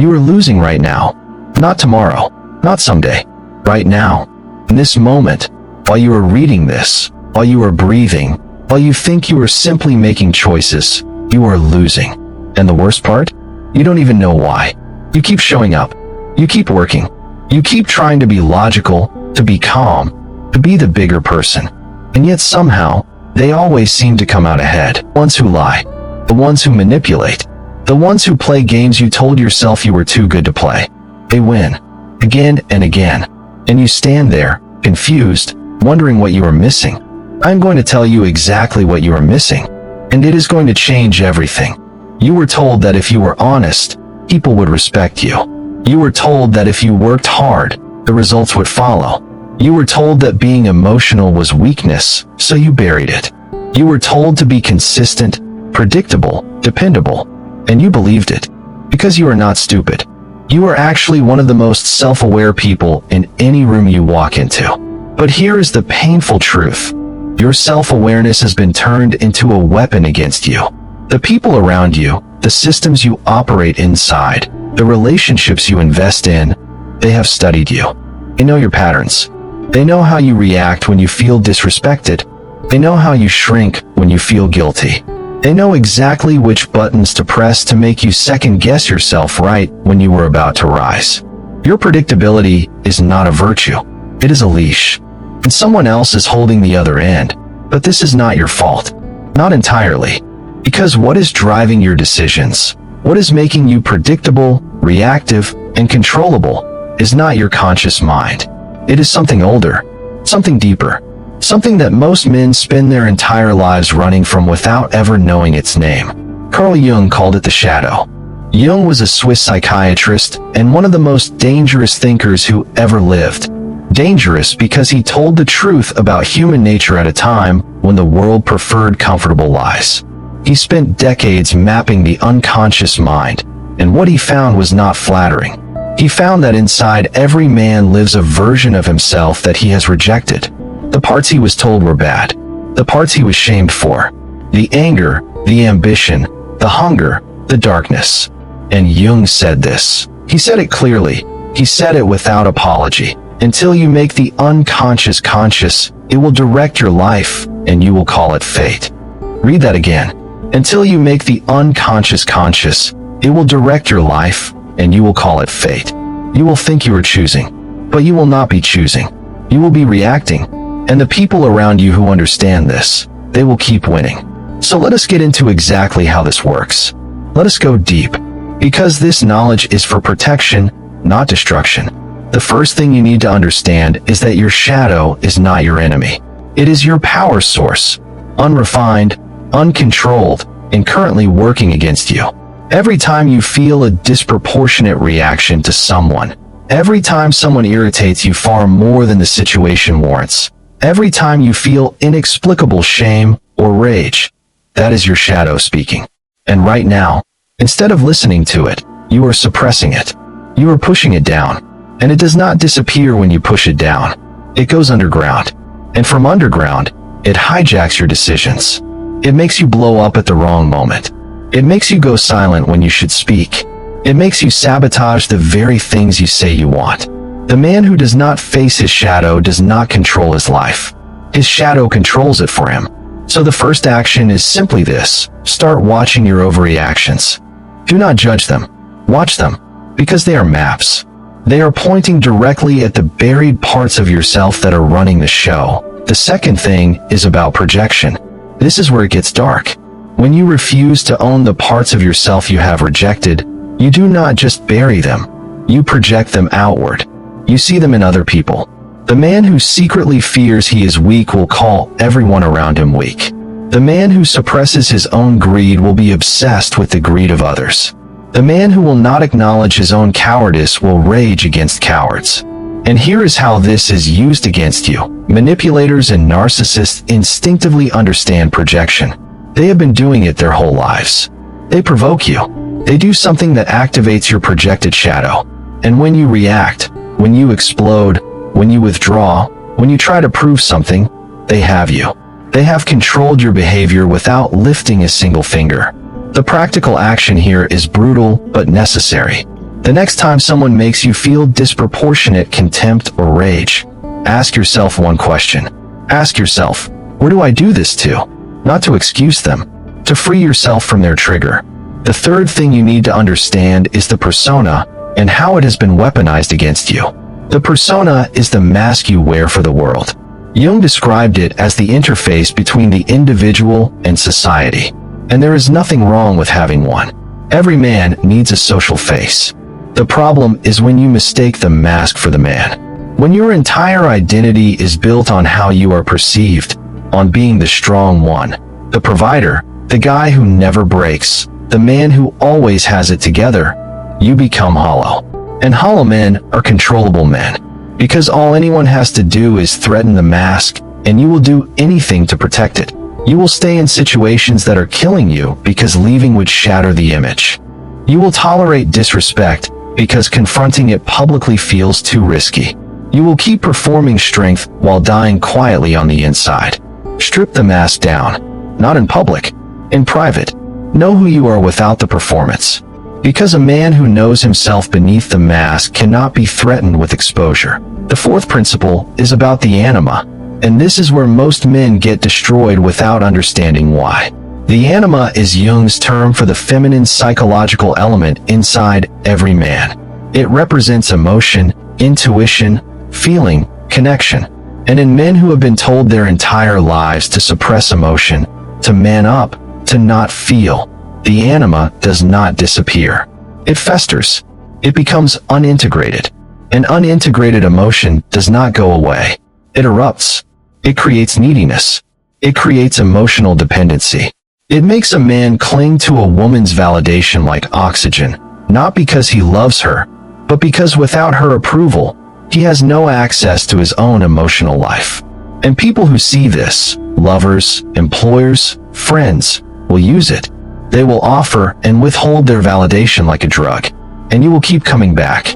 You are losing right now. Not tomorrow. Not someday. Right now. In this moment. While you are reading this. While you are breathing. While you think you are simply making choices. You are losing. And the worst part? You don't even know why. You keep showing up. You keep working. You keep trying to be logical, to be calm, to be the bigger person. And yet somehow, they always seem to come out ahead. The ones who lie. The ones who manipulate. The ones who play games you told yourself you were too good to play. They win. Again and again. And you stand there, confused, wondering what you are missing. I'm going to tell you exactly what you are missing. And it is going to change everything. You were told that if you were honest, people would respect you. You were told that if you worked hard, the results would follow. You were told that being emotional was weakness, so you buried it. You were told to be consistent, predictable, dependable, and you believed it. Because you are not stupid. You are actually one of the most self-aware people in any room you walk into. But here is the painful truth. Your self-awareness has been turned into a weapon against you. The people around you, the systems you operate inside, the relationships you invest in, they have studied you. They know your patterns. They know how you react when you feel disrespected. They know how you shrink when you feel guilty. They know exactly which buttons to press to make you second-guess yourself right when you were about to rise. Your predictability is not a virtue. It is a leash. And someone else is holding the other end. But this is not your fault. Not entirely. Because what is driving your decisions, what is making you predictable, reactive, and controllable, is not your conscious mind. It is something older, something deeper, something that most men spend their entire lives running from without ever knowing its name. Carl Jung called it the shadow. Jung was a Swiss psychiatrist and one of the most dangerous thinkers who ever lived. Dangerous because he told the truth about human nature at a time when the world preferred comfortable lies. He spent decades mapping the unconscious mind, and what he found was not flattering. He found that inside every man lives a version of himself that he has rejected. The parts he was told were bad. The parts he was shamed for. The anger, the ambition, the hunger, the darkness. And Jung said this. He said it clearly. He said it without apology. Until you make the unconscious conscious, it will direct your life, and you will call it fate. Read that again. Until you make the unconscious conscious, it will direct your life, and you will call it fate. You will think you are choosing, but you will not be choosing. You will be reacting, and the people around you who understand this, they will keep winning. So let us get into exactly how this works. Let us go deep, because this knowledge is for protection, not destruction. The first thing you need to understand is that your shadow is not your enemy. It is your power source, unrefined, uncontrolled, and currently working against you. Every time you feel a disproportionate reaction to someone, every time someone irritates you far more than the situation warrants, every time you feel inexplicable shame or rage, that is your shadow speaking. And right now, instead of listening to it, you are suppressing it. You are pushing it down. And it does not disappear when you push it down. It goes underground. And from underground, it hijacks your decisions. It makes you blow up at the wrong moment. It makes you go silent when you should speak. It makes you sabotage the very things you say you want. The man who does not face his shadow does not control his life. His shadow controls it for him. So the first action is simply this. Start watching your overreactions. Do not judge them. Watch them. Because they are maps. They are pointing directly at the buried parts of yourself that are running the show. The second thing is about projection. This is where it gets dark. When you refuse to own the parts of yourself you have rejected, you do not just bury them. You project them outward. You see them in other people. The man who secretly fears he is weak will call everyone around him weak. The man who suppresses his own greed will be obsessed with the greed of others. The man who will not acknowledge his own cowardice will rage against cowards. And here is how this is used against you. Manipulators and narcissists instinctively understand projection. They have been doing it their whole lives. They provoke you. They do something that activates your projected shadow. And when you react, when you explode, when you withdraw, when you try to prove something, they have you. They have controlled your behavior without lifting a single finger. The practical action here is brutal but necessary. The next time someone makes you feel disproportionate contempt or rage, ask yourself one question. Ask yourself, where do I do this to? Not to excuse them, to free yourself from their trigger. The third thing you need to understand is the persona and how it has been weaponized against you. The persona is the mask you wear for the world. Jung described it as the interface between the individual and society. And there is nothing wrong with having one. Every man needs a social face. The problem is when you mistake the mask for the man. When your entire identity is built on how you are perceived, on being the strong one, the provider, the guy who never breaks, the man who always has it together, you become hollow. And hollow men are controllable men, because all anyone has to do is threaten the mask, and you will do anything to protect it. You will stay in situations that are killing you because leaving would shatter the image. You will tolerate disrespect because confronting it publicly feels too risky. You will keep performing strength while dying quietly on the inside. Strip the mask down, not in public, in private. Know who you are without the performance. Because a man who knows himself beneath the mask cannot be threatened with exposure. The fourth principle is about the anima, and this is where most men get destroyed without understanding why. The anima is Jung's term for the feminine psychological element inside every man. It represents emotion, intuition, feeling, connection. And in men who have been told their entire lives to suppress emotion, to man up, to not feel, the anima does not disappear. It festers. It becomes unintegrated. An unintegrated emotion does not go away. It erupts. It creates neediness. It creates emotional dependency. It makes a man cling to a woman's validation like oxygen, not because he loves her, but because without her approval, he has no access to his own emotional life. And people who see this, lovers, employers, friends, will use it. They will offer and withhold their validation like a drug, and you will keep coming back.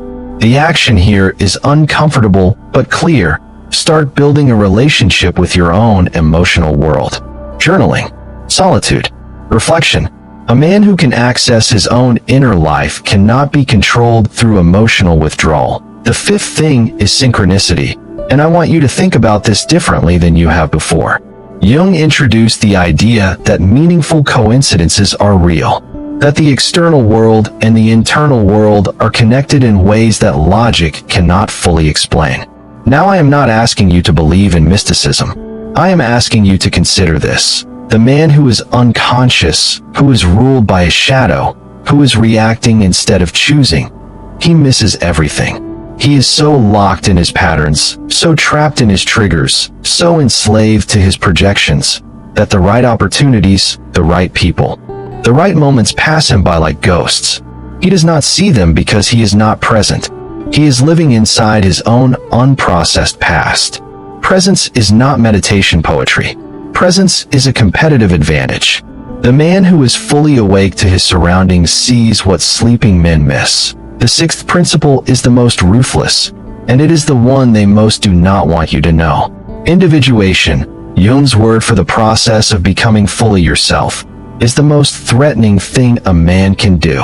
The action here is uncomfortable but clear. Start building a relationship with your own emotional world. Journaling, solitude, reflection. A man who can access his own inner life cannot be controlled through emotional withdrawal. The fifth thing is synchronicity, and I want you to think about this differently than you have before. Jung introduced the idea that meaningful coincidences are real, that the external world and the internal world are connected in ways that logic cannot fully explain. Now I am not asking you to believe in mysticism. I am asking you to consider this. The man who is unconscious, who is ruled by a shadow, who is reacting instead of choosing, he misses everything. He is so locked in his patterns, so trapped in his triggers, so enslaved to his projections, that the right opportunities, the right people, the right moments pass him by like ghosts. He does not see them because he is not present. He is living inside his own unprocessed past. Presence is not meditation poetry. Presence is a competitive advantage. The man who is fully awake to his surroundings sees what sleeping men miss. The sixth principle is the most ruthless, and it is the one they most do not want you to know. Individuation, Jung's word for the process of becoming fully yourself, is the most threatening thing a man can do.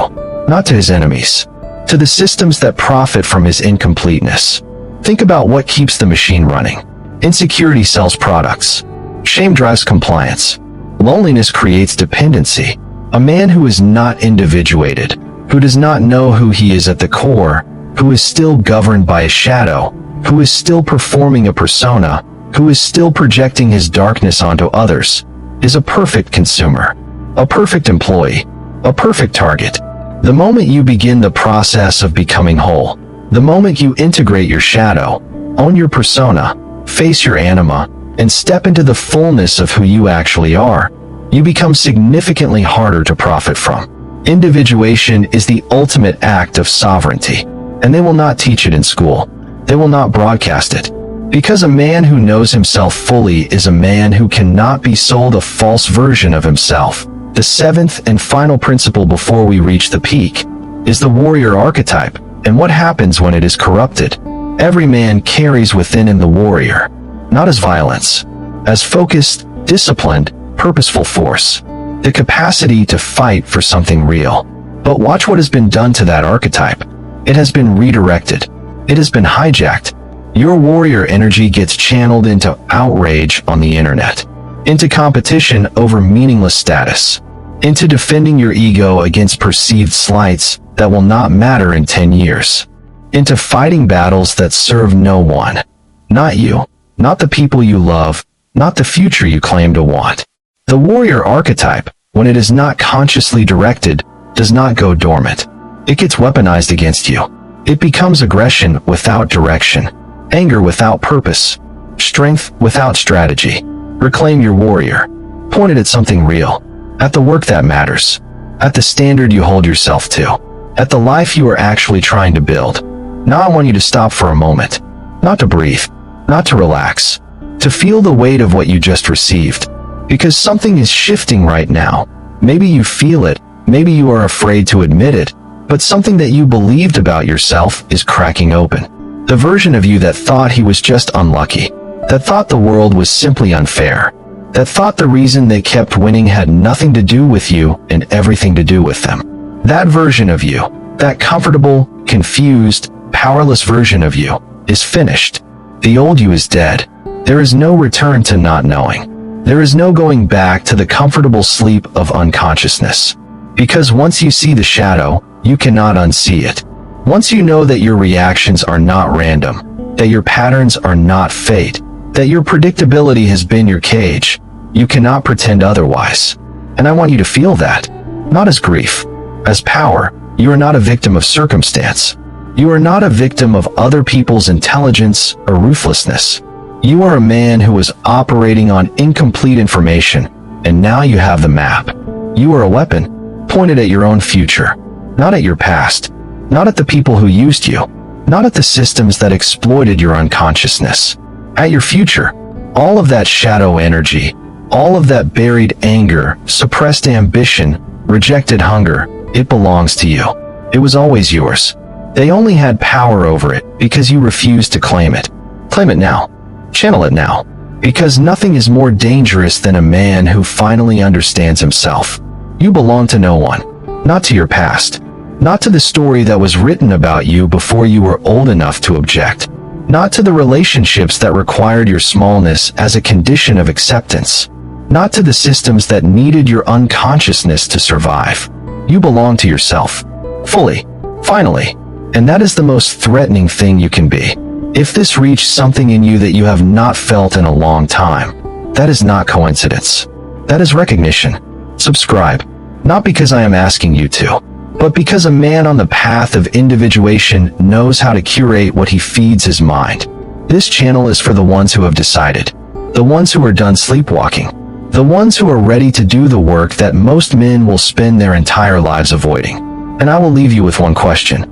Not to his enemies, to the systems that profit from his incompleteness. Think about what keeps the machine running. Insecurity sells products. Shame drives compliance. Loneliness creates dependency. A man who is not individuated, who does not know who he is at the core, who is still governed by a shadow, who is still performing a persona, who is still projecting his darkness onto others, is a perfect consumer, a perfect employee, a perfect target. The moment you begin the process of becoming whole, the moment you integrate your shadow, own your persona, face your anima, and step into the fullness of who you actually are, you become significantly harder to profit from. Individuation is the ultimate act of sovereignty, and they will not teach it in school. They will not broadcast it. Because a man who knows himself fully is a man who cannot be sold a false version of himself. The seventh and final principle before we reach the peak is the warrior archetype, and what happens when it is corrupted. Every man carries within him the warrior, not as violence, as focused, disciplined, purposeful force. The capacity to fight for something real. But watch what has been done to that archetype. It has been redirected. It has been hijacked. Your warrior energy gets channeled into outrage on the internet, into competition over meaningless status, into defending your ego against perceived slights that will not matter in 10 years, into fighting battles that serve no one. Not you, not the people you love, not the future you claim to want. The warrior archetype, when it is not consciously directed, does not go dormant. It gets weaponized against you. It becomes aggression without direction, anger without purpose, strength without strategy. Reclaim your warrior. Point it at something real, at the work that matters, at the standard you hold yourself to, at the life you are actually trying to build. Now I want you to stop for a moment, not to breathe, not to relax, to feel the weight of what you just received, because something is shifting right now. Maybe you feel it, maybe you are afraid to admit it, but something that you believed about yourself is cracking open. The version of you that thought he was just unlucky, that thought the world was simply unfair, that thought the reason they kept winning had nothing to do with you and everything to do with them. That version of you, that comfortable, confused, powerless version of you, is finished. The old you is dead. There is no return to not knowing. There is no going back to the comfortable sleep of unconsciousness. Because once you see the shadow, you cannot unsee it. Once you know that your reactions are not random, that your patterns are not fate, that your predictability has been your cage, you cannot pretend otherwise. And I want you to feel that, not as grief, as power. You are not a victim of circumstance. You are not a victim of other people's intelligence or ruthlessness. You are a man who was operating on incomplete information, and now you have the map. You are a weapon, pointed at your own future, not at your past, not at the people who used you, not at the systems that exploited your unconsciousness. At your future. All of that shadow energy, all of that buried anger, suppressed ambition, rejected hunger, it belongs to you. It was always yours. They only had power over it because you refused to claim it. Claim it now. Channel it now. Because nothing is more dangerous than a man who finally understands himself. You belong to no one. Not to your past. Not to the story that was written about you before you were old enough to object. Not to the relationships that required your smallness as a condition of acceptance. Not to the systems that needed your unconsciousness to survive. You belong to yourself. Fully. Finally. And that is the most threatening thing you can be. If this reached something in you that you have not felt in a long time, that is not coincidence. That is recognition. Subscribe. Not because I am asking you to, but because a man on the path of individuation knows how to curate what he feeds his mind. This channel is for the ones who have decided, the ones who are done sleepwalking, the ones who are ready to do the work that most men will spend their entire lives avoiding. And I will leave you with one question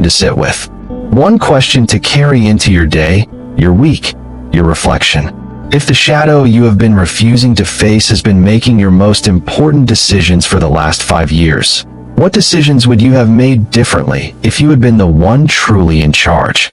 to sit with, one question to carry into your day, your week, your reflection. If the shadow you have been refusing to face has been making your most important decisions for the last 5 years, what decisions would you have made differently if you had been the one truly in charge?